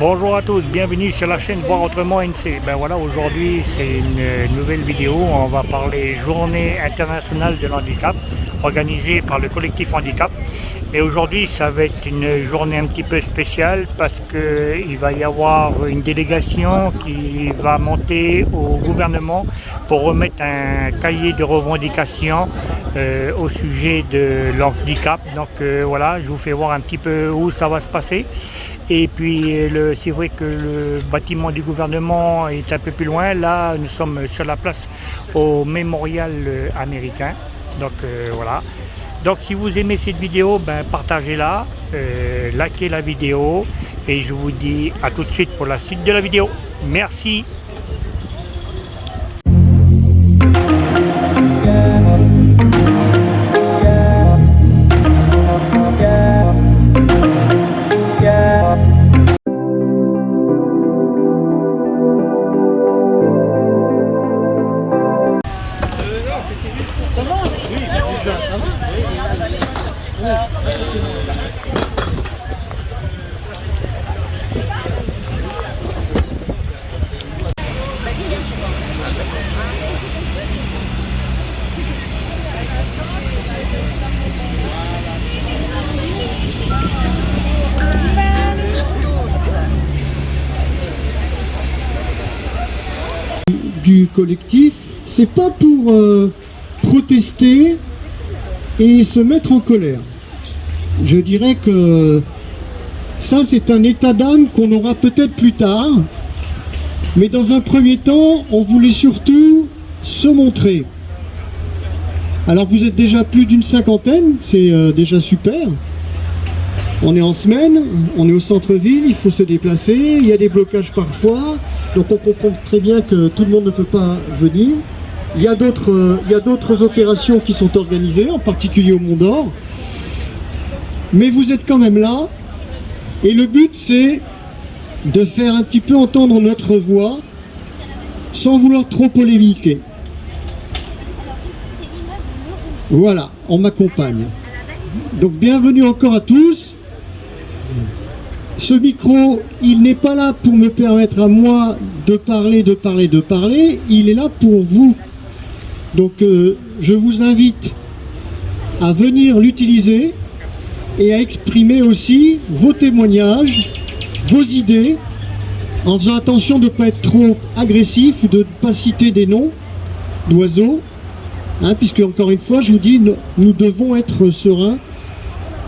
Bonjour à tous, bienvenue sur la chaîne Voir Autrement NC. Ben voilà, aujourd'hui c'est une nouvelle vidéo. On va parler Journée internationale de l'handicap organisée par le collectif handicap. Et aujourd'hui ça va être une journée un petit peu spéciale parce qu'il va y avoir une délégation qui va monter au gouvernement pour remettre un cahier de revendications au sujet de l'handicap. Donc voilà, je vous fais voir un petit peu où ça va se passer. Et puis c'est vrai que le bâtiment du gouvernement est un peu plus loin. Là, nous sommes sur la place au mémorial américain. Donc voilà. Donc si vous aimez cette vidéo, partagez-la, likez la vidéo et je vous dis à tout de suite pour la suite de la vidéo. Merci. Du collectif, c'est pas pour protester et se mettre en colère. Je dirais que ça c'est un état d'âme qu'on aura peut-être plus tard, mais dans un premier temps on voulait surtout se montrer. Alors vous êtes déjà plus d'une cinquantaine, c'est déjà super. On est en semaine, on est au centre-ville, il faut se déplacer, il y a des blocages parfois, donc on comprend très bien que tout le monde ne peut pas venir. Il y a d'autres opérations qui sont organisées, en particulier au Mont d'Or. Mais vous êtes quand même là, et le but c'est de faire un petit peu entendre notre voix, sans vouloir trop polémiquer. Voilà, on m'accompagne. Donc bienvenue encore à tous. Ce micro, il n'est pas là pour me permettre à moi de parler, il est là pour vous. Donc je vous invite à venir l'utiliser et à exprimer aussi vos témoignages, vos idées, en faisant attention de ne pas être trop agressif ou de ne pas citer des noms d'oiseaux, puisque encore une fois, je vous dis, nous devons être sereins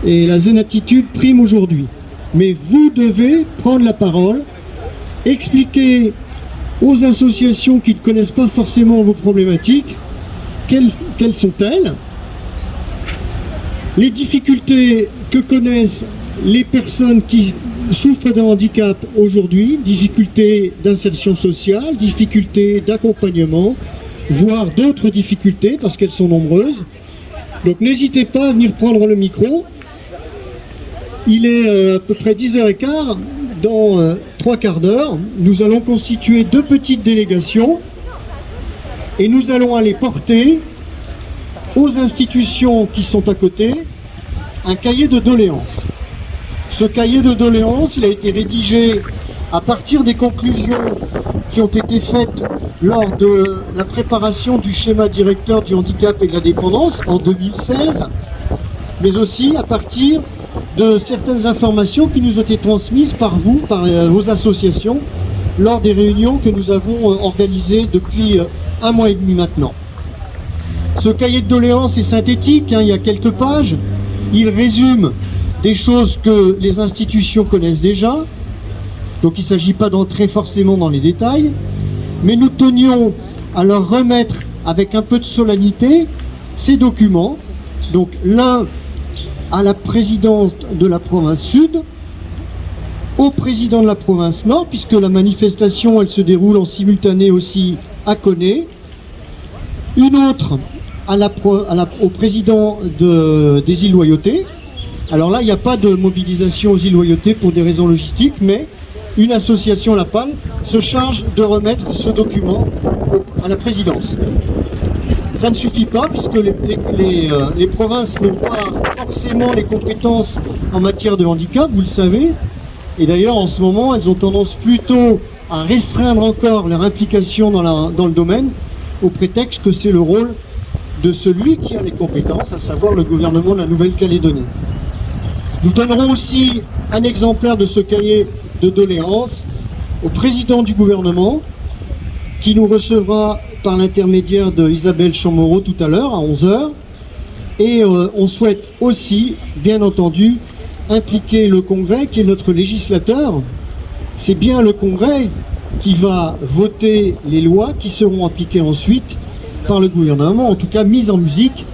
et la zen attitude prime aujourd'hui. Mais vous devez prendre la parole, expliquer aux associations qui ne connaissent pas forcément vos problématiques, quelles sont-elles, les difficultés que connaissent les personnes qui souffrent d'un handicap aujourd'hui, difficultés d'insertion sociale, difficultés d'accompagnement, voire d'autres difficultés parce qu'elles sont nombreuses. Donc n'hésitez pas à venir prendre le micro. Il est à peu près 10h15, dans 3 quarts d'heure, nous allons constituer 2 petites délégations et nous allons aller porter aux institutions qui sont à côté un cahier de doléances. Ce cahier de doléances, il a été rédigé à partir des conclusions qui ont été faites lors de la préparation du schéma directeur du handicap et de la dépendance en 2016, mais aussi à partir de certaines informations qui nous ont été transmises par vous, par vos associations, lors des réunions que nous avons organisées depuis 1 mois et demi maintenant. Ce cahier de doléances est synthétique, il y a quelques pages, il résume des choses que les institutions connaissent déjà, donc il ne s'agit pas d'entrer forcément dans les détails, mais nous tenions à leur remettre avec un peu de solennité ces documents, donc l'un à la présidence de la province sud, au président de la province nord, puisque la manifestation elle se déroule en simultané aussi à Koné, une autre au président des îles Loyauté. Alors là il n'y a pas de mobilisation aux îles Loyauté pour des raisons logistiques, mais une association La Palle se charge de remettre ce document à la présidence. Ça ne suffit pas puisque les provinces n'ont pas forcément les compétences en matière de handicap, vous le savez. Et d'ailleurs, en ce moment, elles ont tendance plutôt à restreindre encore leur implication dans le domaine, au prétexte que c'est le rôle de celui qui a les compétences, à savoir le gouvernement de la Nouvelle-Calédonie. Nous donnerons aussi un exemplaire de ce cahier de doléances au président du gouvernement, qui nous recevra par l'intermédiaire de Isabelle Chamorro tout à l'heure, à 11 h. Et on souhaite aussi, bien entendu, impliquer le Congrès, qui est notre législateur. C'est bien le Congrès qui va voter les lois qui seront appliquées ensuite par le gouvernement, en tout cas mises en musique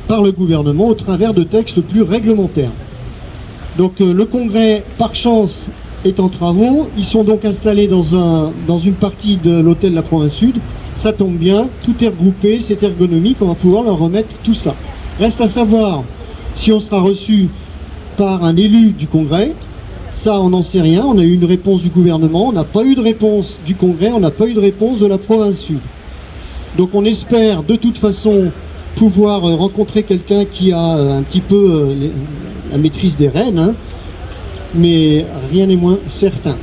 par le gouvernement au travers de textes plus réglementaires. Donc le Congrès, par chance, est en travaux. Ils sont donc installés dans une partie de l'hôtel de la Province Sud. Ça tombe bien, tout est regroupé, c'est ergonomique, on va pouvoir leur remettre tout ça. Reste à savoir si on sera reçu par un élu du Congrès. Ça, on n'en sait rien. On a eu une réponse du gouvernement, on n'a pas eu de réponse du Congrès, on n'a pas eu de réponse de la Province Sud. Donc on espère de toute façon pouvoir rencontrer quelqu'un qui a un petit peu la maîtrise des rênes, hein, mais rien n'est moins certain.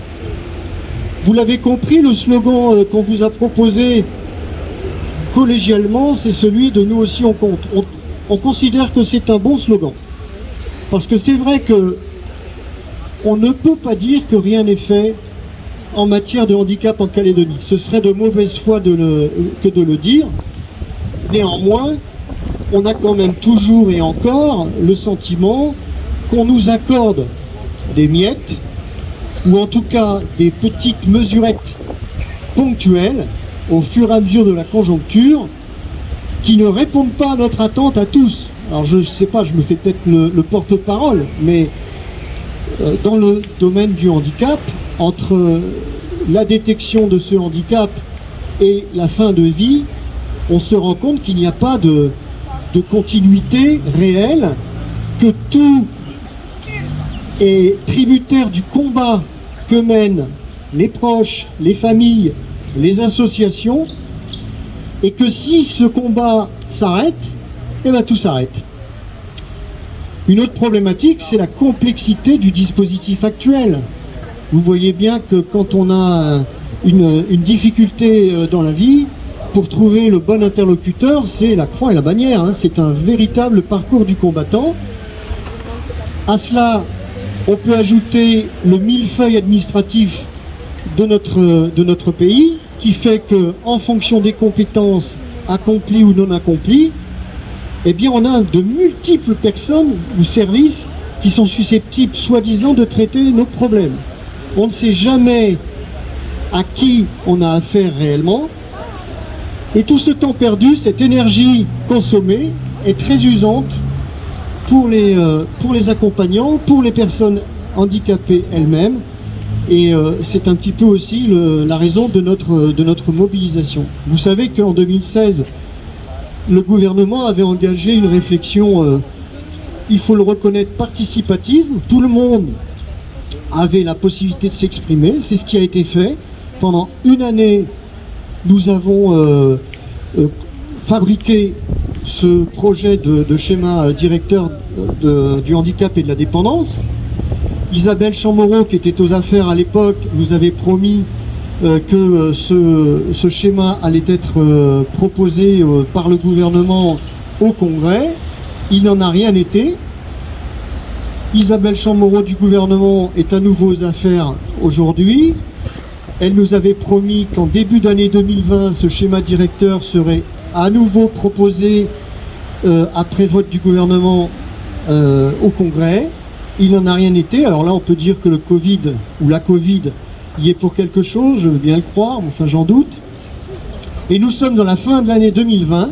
Vous l'avez compris, le slogan qu'on vous a proposé collégialement, c'est celui de « Nous aussi on compte ». On considère que c'est un bon slogan. Parce que c'est vrai que on ne peut pas dire que rien n'est fait en matière de handicap en Calédonie. Ce serait de mauvaise foi que de le dire. Néanmoins, on a quand même toujours et encore le sentiment qu'on nous accorde des miettes, ou en tout cas des petites mesurettes ponctuelles au fur et à mesure de la conjoncture, qui ne répondent pas à notre attente à tous. Alors je ne sais pas, je me fais peut-être le porte-parole, mais dans le domaine du handicap, entre la détection de ce handicap et la fin de vie, on se rend compte qu'il n'y a pas de continuité réelle, que tout est tributaire du combat que mènent les proches, les familles, les associations, et que si ce combat s'arrête, eh bien tout s'arrête. Une autre problématique, c'est la complexité du dispositif actuel. Vous voyez bien que quand on a une difficulté dans la vie, pour trouver le bon interlocuteur, c'est la croix et la bannière, hein. C'est un véritable parcours du combattant. À cela, on peut ajouter le millefeuille administratif de notre pays, qui fait qu'en fonction des compétences accomplies ou non accomplies, eh bien on a de multiples personnes ou services qui sont susceptibles, soi-disant, de traiter nos problèmes. On ne sait jamais à qui on a affaire réellement. Et tout ce temps perdu, cette énergie consommée, est très usante pour les accompagnants, pour les personnes handicapées elles-mêmes. Et c'est un petit peu aussi la raison de notre mobilisation. Vous savez qu'en 2016, le gouvernement avait engagé une réflexion, il faut le reconnaître, participative. Tout le monde avait la possibilité de s'exprimer. C'est ce qui a été fait. Pendant une année, nous avons fabriqué ce projet de schéma directeur du handicap et de la dépendance. Isabelle Chamorro, qui était aux affaires à l'époque, nous avait promis que ce schéma allait être proposé par le gouvernement au Congrès. Il n'en a rien été. Isabelle Chamorro du gouvernement est à nouveau aux affaires aujourd'hui. Elle nous avait promis qu'en début d'année 2020, ce schéma directeur serait à nouveau proposé après vote du gouvernement au Congrès. Il n'en a rien été. Alors là, on peut dire que le Covid ou la Covid y est pour quelque chose, je veux bien le croire, enfin j'en doute. Et nous sommes dans la fin de l'année 2020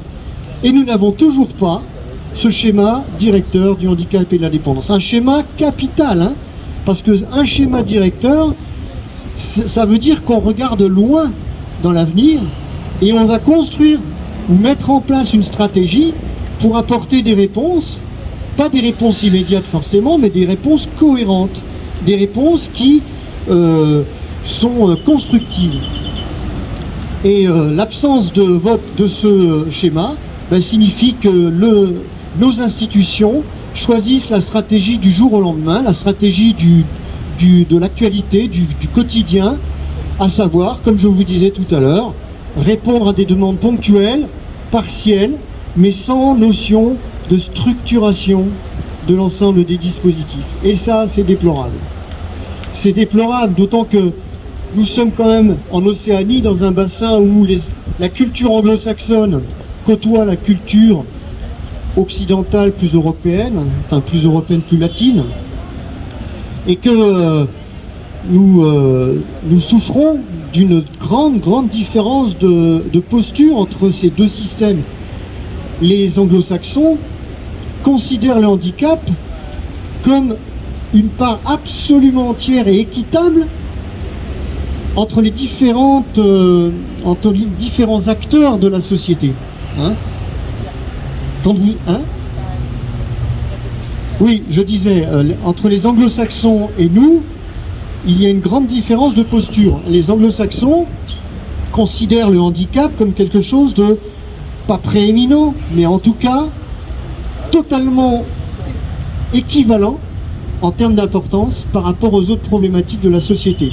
et nous n'avons toujours pas ce schéma directeur du handicap et de la dépendance. Un schéma capital, hein, parce qu'un schéma directeur, ça veut dire qu'on regarde loin dans l'avenir et on va construire ou mettre en place une stratégie pour apporter des réponses, pas des réponses immédiates forcément, mais des réponses cohérentes, des réponses qui sont constructives. Et l'absence de vote de ce schéma signifie que nos institutions choisissent la stratégie du jour au lendemain, la stratégie du de l'actualité, du quotidien, à savoir, comme je vous disais tout à l'heure, répondre à des demandes ponctuelles, partielles, mais sans notion de structuration de l'ensemble des dispositifs. Et ça, c'est déplorable. C'est déplorable, d'autant que nous sommes quand même en Océanie, dans un bassin où la culture anglo-saxonne côtoie la culture occidentale plus européenne, enfin plus européenne, plus latine, et que nous souffrons d'une grande différence de posture entre ces deux systèmes. Les anglo-saxons considèrent le handicap comme une part absolument entière et équitable entre les différents acteurs de la société. Hein? Oui, je disais, entre les anglo-saxons et nous, il y a une grande différence de posture. Les anglo-saxons considèrent le handicap comme quelque chose de pas prééminent, mais en tout cas totalement équivalent en termes d'importance par rapport aux autres problématiques de la société.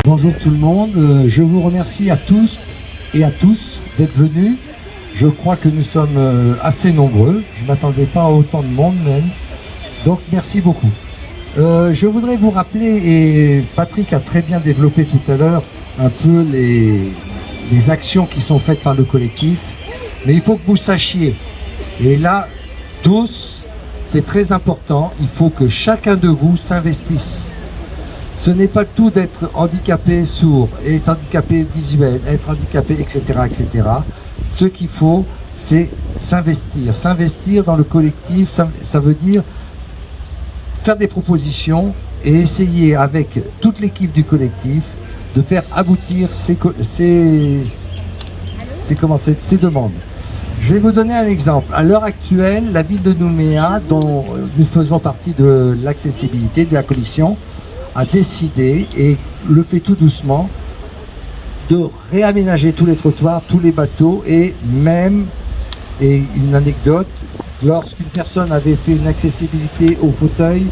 Bonjour tout le monde, je vous remercie à tous et à tous d'être venus. Je crois que nous sommes assez nombreux, je ne m'attendais pas à autant de monde même, donc merci beaucoup. Je voudrais vous rappeler, et Patrick a très bien développé tout à l'heure, un peu les actions qui sont faites par le collectif, mais il faut que vous sachiez, et là, tous, c'est très important, il faut que chacun de vous s'investisse. Ce n'est pas tout d'être handicapé sourd, être handicapé visuel, être handicapé, etc., etc. Ce qu'il faut, c'est s'investir. S'investir dans le collectif, ça veut dire faire des propositions et essayer avec toute l'équipe du collectif de faire aboutir ces demandes. Je vais vous donner un exemple. À l'heure actuelle, la ville de Nouméa, dont nous faisons partie de l'accessibilité, de la commission, a décidé, et le fait tout doucement, de réaménager tous les trottoirs, tous les bateaux, et même, et une anecdote, lorsqu'une personne avait fait une accessibilité au fauteuil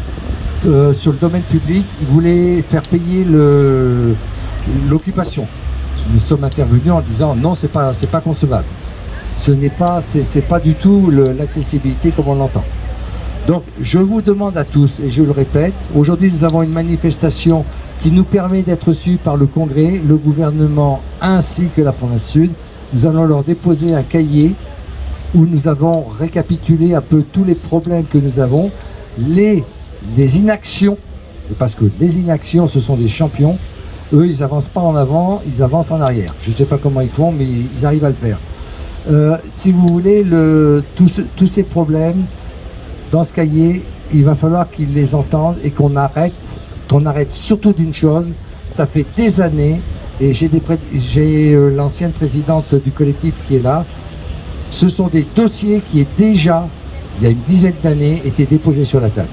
sur le domaine public, il voulait faire payer l'occupation. Nous sommes intervenus en disant non, c'est pas concevable. C'est pas du tout l'accessibilité comme on l'entend. Donc je vous demande à tous, et je le répète, aujourd'hui nous avons une manifestation qui nous permet d'être reçus par le Congrès, le gouvernement ainsi que la province Sud. Nous allons leur déposer un cahier où nous avons récapitulé un peu tous les problèmes que nous avons, les inactions, parce que les inactions ce sont des champions, eux ils n'avancent pas en avant, ils avancent en arrière. Je ne sais pas comment ils font, mais ils arrivent à le faire. Si vous voulez, tous ces problèmes, dans ce cahier, il va falloir qu'ils les entendent et qu'on arrête surtout d'une chose. Ça fait des années, et j'ai l'ancienne présidente du collectif qui est là, ce sont des dossiers qui est déjà, il y a une dizaine d'années, étaient déposés sur la table.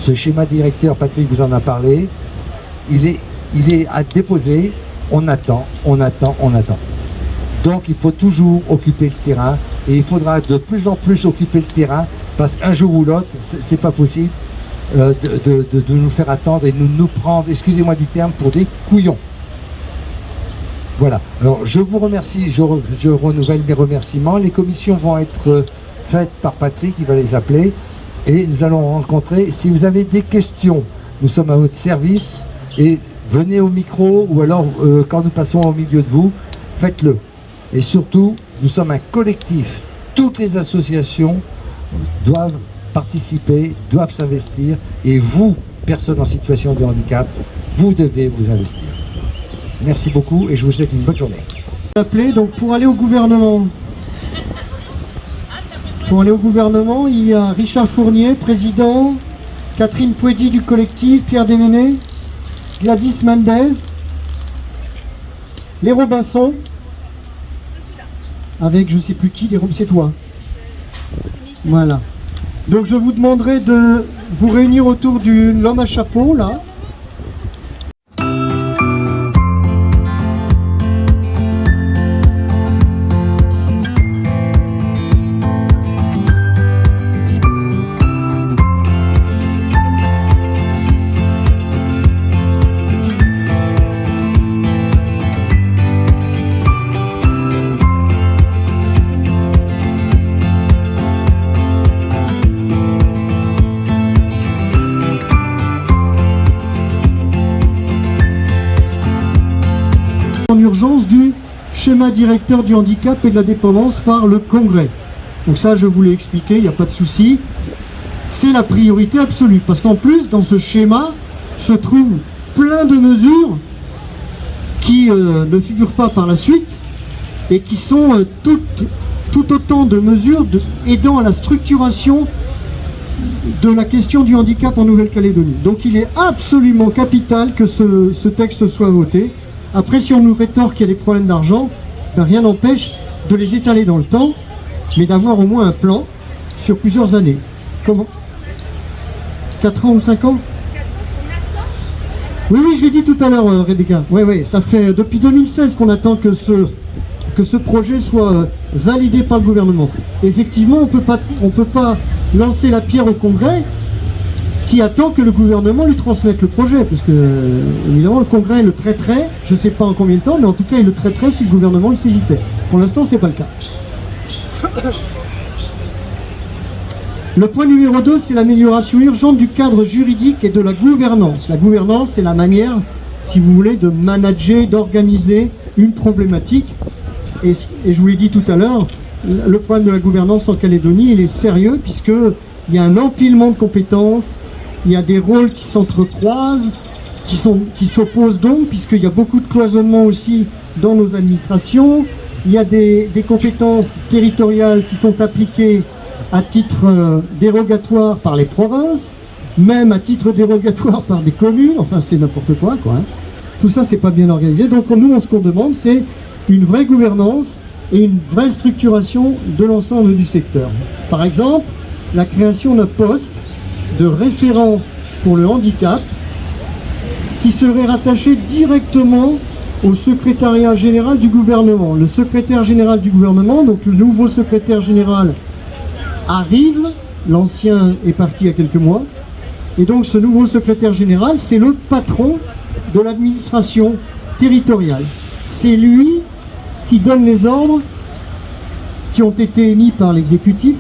Ce schéma directeur, Patrick vous en a parlé, il est à déposer, on attend. Donc il faut toujours occuper le terrain, et il faudra de plus en plus occuper le terrain, parce qu'un jour ou l'autre, c'est pas possible de nous faire attendre et de nous prendre, excusez-moi du terme, pour des couillons. Voilà. Alors je vous remercie, je renouvelle mes remerciements. Les commissions vont être faites par Patrick, il va les appeler, et nous allons rencontrer. Si vous avez des questions, nous sommes à votre service, et venez au micro, ou alors quand nous passons au milieu de vous, faites-le. Et surtout, nous sommes un collectif. Toutes les associations doivent participer, doivent s'investir, et vous, personnes en situation de handicap, vous devez vous investir. Merci beaucoup et je vous souhaite une bonne journée. Donc pour aller au gouvernement, il y a Richard Fournier, président, Catherine Pouedy du collectif, Pierre Desménés, Gladys Mendez, les Robinson, avec je sais plus qui, c'est toi. Voilà. Donc je vous demanderai de vous réunir autour de l'homme à chapeau, là. En urgence du schéma directeur du handicap et de la dépendance par le Congrès. Donc ça, je vous l'ai expliqué, il n'y a pas de souci. C'est la priorité absolue, parce qu'en plus, dans ce schéma, se trouvent plein de mesures qui ne figurent pas par la suite et qui sont tout autant de mesures aidant à la structuration de la question du handicap en Nouvelle-Calédonie. Donc il est absolument capital que ce texte soit voté. Après, si on nous rétorque qu'il y a des problèmes d'argent, ben rien n'empêche de les étaler dans le temps, mais d'avoir au moins un plan sur plusieurs années. Comment 4 ans ou 5 ans? Oui, je l'ai dit tout à l'heure, Rebecca. Oui, ça fait depuis 2016 qu'on attend que ce projet soit validé par le gouvernement. Effectivement, on peut pas lancer la pierre au Congrès qui attend que le gouvernement lui transmette le projet, parce que évidemment le Congrès le traiterait, je ne sais pas en combien de temps, mais en tout cas il le traiterait si le gouvernement le saisissait. Pour l'instant, c'est pas le cas. Le point numéro 2, c'est l'amélioration urgente du cadre juridique et de la gouvernance. La gouvernance, c'est la manière, si vous voulez, de manager, d'organiser une problématique. Et je vous l'ai dit tout à l'heure, le problème de la gouvernance en Calédonie, il est sérieux, puisqu'il y a un empilement de compétences, il y a des rôles qui s'entrecroisent, qui s'opposent donc, puisqu'il y a beaucoup de cloisonnement aussi dans nos administrations. Il y a des compétences territoriales qui sont appliquées à titre dérogatoire par les provinces, même à titre dérogatoire par des communes, enfin c'est n'importe quoi, hein. Tout ça, c'est pas bien organisé. Donc nous, ce qu'on demande, c'est une vraie gouvernance et une vraie structuration de l'ensemble du secteur. Par exemple, la création d'un poste de référent pour le handicap qui serait rattaché directement au secrétariat général du gouvernement. Le secrétaire général du gouvernement, donc le nouveau secrétaire général arrive, l'ancien est parti il y a quelques mois, et donc ce nouveau secrétaire général, c'est le patron de l'administration territoriale. C'est lui qui donne les ordres qui ont été émis par l'exécutif.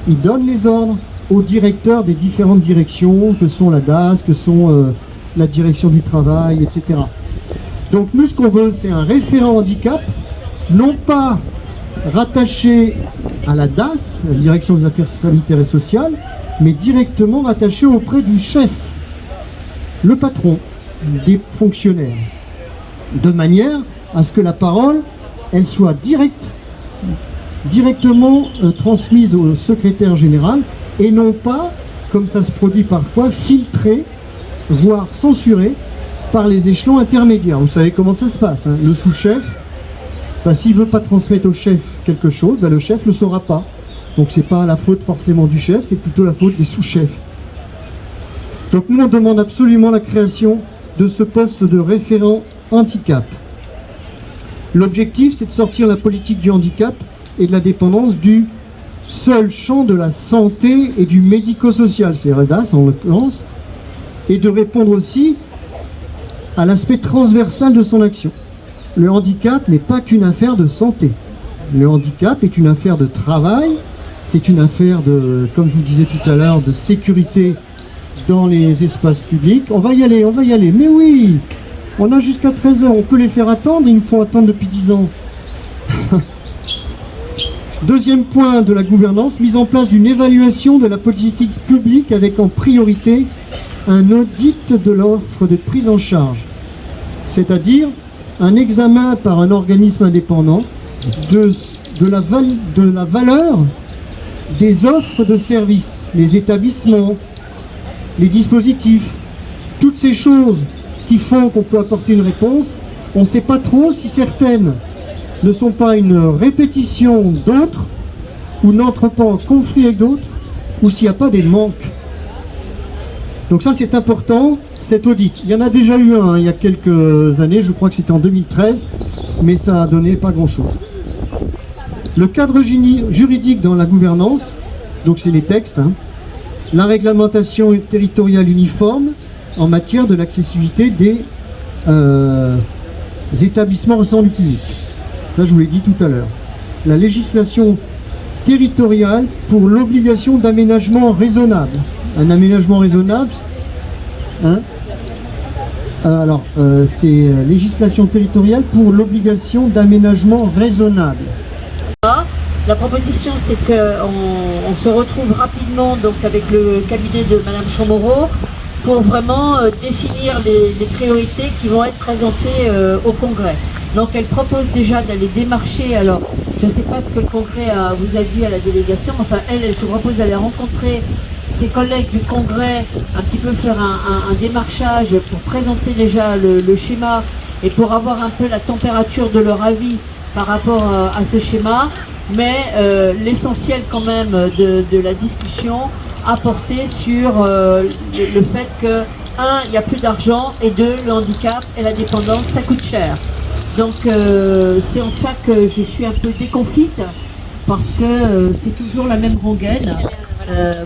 Il donne les ordres aux directeurs des différentes directions, que sont la DAS, que sont la direction du travail, etc. Donc nous, ce qu'on veut, c'est un référent handicap, non pas rattaché à la DAS, la direction des affaires sanitaires et sociales, mais directement rattaché auprès du chef, le patron des fonctionnaires, de manière à ce que la parole, elle soit directement transmise au secrétaire général, et non pas, comme ça se produit parfois, filtrée, voire censurée par les échelons intermédiaires. Vous savez comment ça se passe, hein. Le sous-chef, s'il ne veut pas transmettre au chef quelque chose, le chef ne le saura pas. Donc c'est pas la faute forcément du chef, c'est plutôt la faute des sous-chefs. Donc nous, on demande absolument la création de ce poste de référent handicap. L'objectif, c'est de sortir la politique du handicap et de la dépendance du seul champ de la santé et du médico-social, c'est REDAS en l'occurrence, et de répondre aussi à l'aspect transversal de son action. Le handicap n'est pas qu'une affaire de santé. Le handicap est une affaire de travail, c'est une affaire de, comme je vous disais tout à l'heure, de sécurité dans les espaces publics. On va y aller, mais oui, on a jusqu'à 13h, on peut les faire attendre, ils me font attendre depuis 10 ans. Deuxième point de la gouvernance, mise en place d'une évaluation de la politique publique avec en priorité un audit de l'offre de prise en charge, c'est-à-dire un examen par un organisme indépendant de la valeur des offres de services, les établissements, les dispositifs, toutes ces choses qui font qu'on peut apporter une réponse. On ne sait pas trop si certaines ne sont pas une répétition d'autres, ou n'entrent pas en conflit avec d'autres, ou s'il n'y a pas des manques. Donc ça c'est important, cet audit. Il y en a déjà eu un il y a quelques années, je crois que c'était en 2013, mais ça a donné pas grand-chose. Le cadre juridique dans la gouvernance, donc c'est les textes, hein, la réglementation territoriale uniforme en matière de l'accessibilité des établissements recevant du public. Ça, je vous l'ai dit tout à l'heure. La législation territoriale pour l'obligation d'aménagement raisonnable. Un aménagement raisonnable, hein, c'est législation territoriale pour l'obligation d'aménagement raisonnable. La proposition, c'est qu'on se retrouve rapidement donc, avec le cabinet de Madame Chamorro pour vraiment définir les priorités qui vont être présentées au Congrès. Donc elle propose déjà d'aller démarcher, alors je ne sais pas ce que le Congrès vous a dit à la délégation, enfin elle se propose d'aller rencontrer ses collègues du Congrès, un petit peu faire un démarchage pour présenter déjà le schéma et pour avoir un peu la température de leur avis par rapport à ce schéma. Mais l'essentiel quand même de la discussion a porté sur le fait que, un, il n'y a plus d'argent, et deux, le handicap et la dépendance, ça coûte cher. Donc c'est en ça que je suis un peu déconfite, parce que c'est toujours la même rengaine.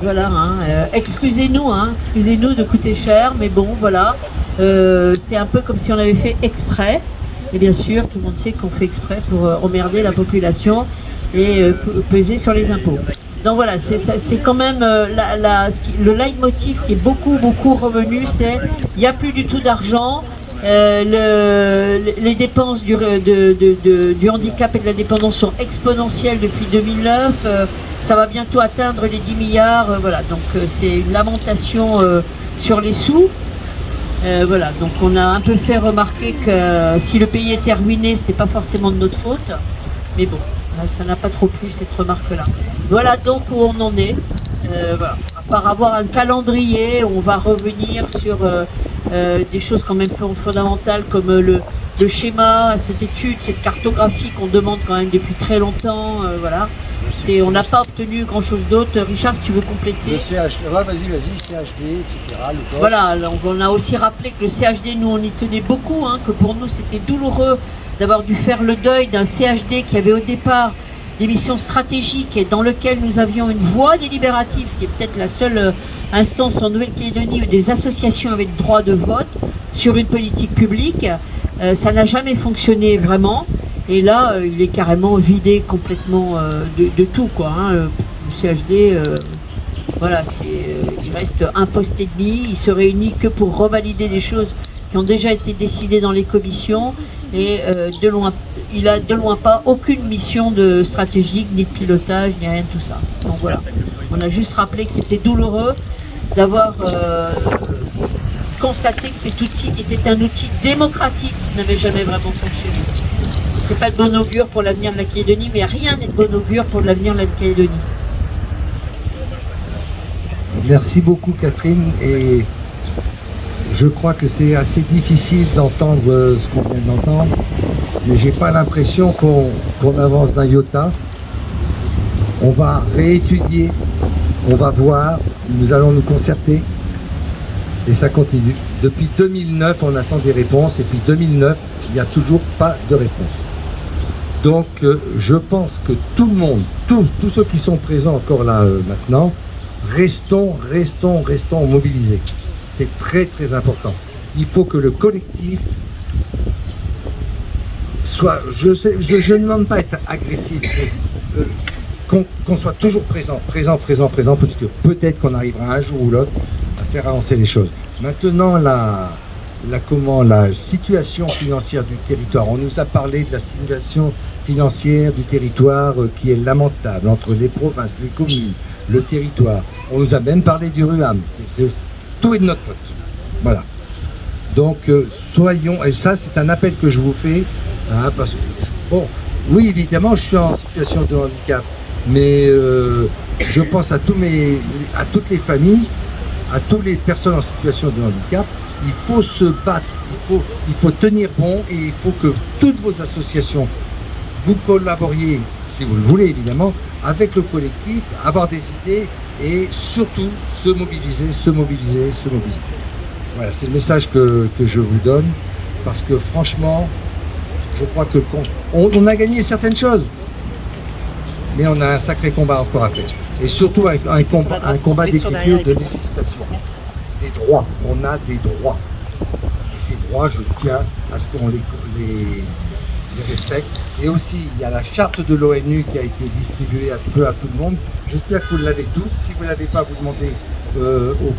Voilà, hein, excusez-nous de coûter cher, mais bon, voilà. C'est un peu comme si on avait fait exprès. Et bien sûr, tout le monde sait qu'on fait exprès pour emmerder la population et peser sur les impôts. Donc voilà, c'est quand même le leitmotiv qui est beaucoup revenu, c'est il n'y a plus du tout d'argent, les dépenses du handicap et de la dépendance sont exponentielles depuis 2009, ça va bientôt atteindre les 10 milliards, voilà, donc c'est une lamentation sur les sous. Voilà, donc on a un peu fait remarquer que si le pays était ruiné, c'était pas forcément de notre faute, mais bon, ça n'a pas trop plu cette remarque-là. Voilà donc où on en est. Voilà. À part avoir un calendrier, on va revenir sur des choses quand même fondamentales comme le schéma, cette étude, cette cartographie qu'on demande quand même depuis très longtemps. Voilà. On n'a pas obtenu grand chose d'autre. Richard, si tu veux compléter. Le CHD, vas-y, CHD, etc. Voilà, donc on a aussi rappelé que le CHD, nous on y tenait beaucoup, hein, que pour nous c'était douloureux d'avoir dû faire le deuil d'un CHD qui avait au départ des missions stratégiques et dans lequel nous avions une voix délibérative, ce qui est peut-être la seule instance en Nouvelle-Calédonie où des associations avaient le droit de vote sur une politique publique. Ça n'a jamais fonctionné vraiment. Et là, il est carrément vidé complètement de tout, quoi. Hein. Le CHD, voilà, il reste un poste et demi. Il se réunit que pour revalider des choses qui ont déjà été décidées dans les commissions. Et il n'a de loin pas aucune mission de stratégique, ni de pilotage, ni rien de tout ça. Donc voilà, on a juste rappelé que c'était douloureux d'avoir constaté que cet outil, qui était un outil démocratique, n'avait jamais vraiment fonctionné. C'est pas de bon augure pour l'avenir de la Calédonie, mais rien n'est de bon augure pour l'avenir de la Calédonie. Merci beaucoup Catherine, et je crois que c'est assez difficile d'entendre ce qu'on vient d'entendre, mais j'ai pas l'impression qu'on avance d'un iota. On va réétudier, on va voir, nous allons nous concerter, et ça continue. Depuis 2009, on attend des réponses, et puis 2009, il n'y a toujours pas de réponse. Donc je pense que tout le monde, tous ceux qui sont présents encore là maintenant, restons mobilisés. C'est très important. Il faut que le collectif soit, je ne demande pas être agressif, qu'on soit toujours présent, parce que peut-être qu'on arrivera un jour ou l'autre à faire avancer les choses. Maintenant, la situation financière du territoire, on nous a parlé de la situation financière du territoire qui est lamentable entre les provinces, les communes, le territoire. On nous a même parlé du RUAM. Tout est de notre faute. Voilà. Donc soyons, et ça c'est un appel que je vous fais, hein, parce que, bon, oui évidemment je suis en situation de handicap, mais je pense à toutes les familles, à toutes les personnes en situation de handicap. Il faut se battre, il faut tenir bon, et il faut que toutes vos associations, vous collaboriez si vous le voulez évidemment, avec le collectif, avoir des idées et surtout se mobiliser, se mobiliser, se mobiliser. Voilà, c'est le message que je vous donne, parce que franchement, je crois que on a gagné certaines choses, mais on a un sacré combat encore à faire. Et surtout un combat d'écriture, de législation. Des droits, on a des droits. Et ces droits, je tiens à ce qu'on les respecte. Et aussi, il y a la charte de l'ONU qui a été distribuée un peu à tout le monde. J'espère que vous l'avez tous. Si vous ne l'avez pas, vous demandez au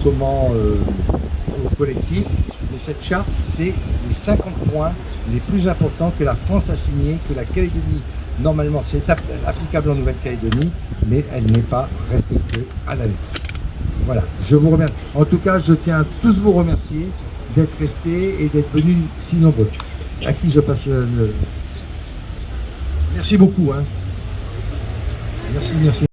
collectif. Mais cette charte, c'est les 50 points les plus importants que la France a signés, que la Calédonie, normalement, c'est applicable en Nouvelle-Calédonie, mais elle n'est pas respectée à la lettre. Voilà, je vous remercie. En tout cas, je tiens à tous vous remercier d'être restés et d'être venus si nombreux. À qui je passe le... Merci beaucoup. Hein. Merci, merci.